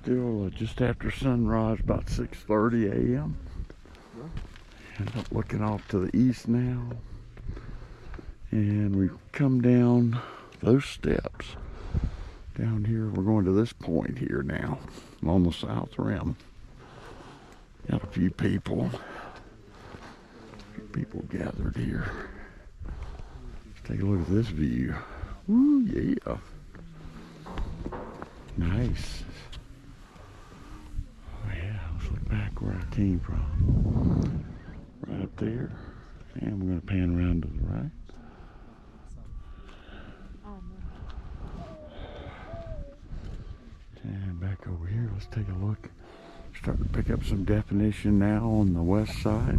Still just after sunrise, about 6:30 a.m. End up looking off to the east now. And we come down those steps. Down here, we're going to this point here now, on the south rim. Got a few people. People gathered here. Let's take a look at this view. Woo, yeah. Nice. Oh yeah, let's look back where I came from. Right up there. And we're going to pan around to the right. And back over here, let's take a look. Starting to pick up some definition now on the west side.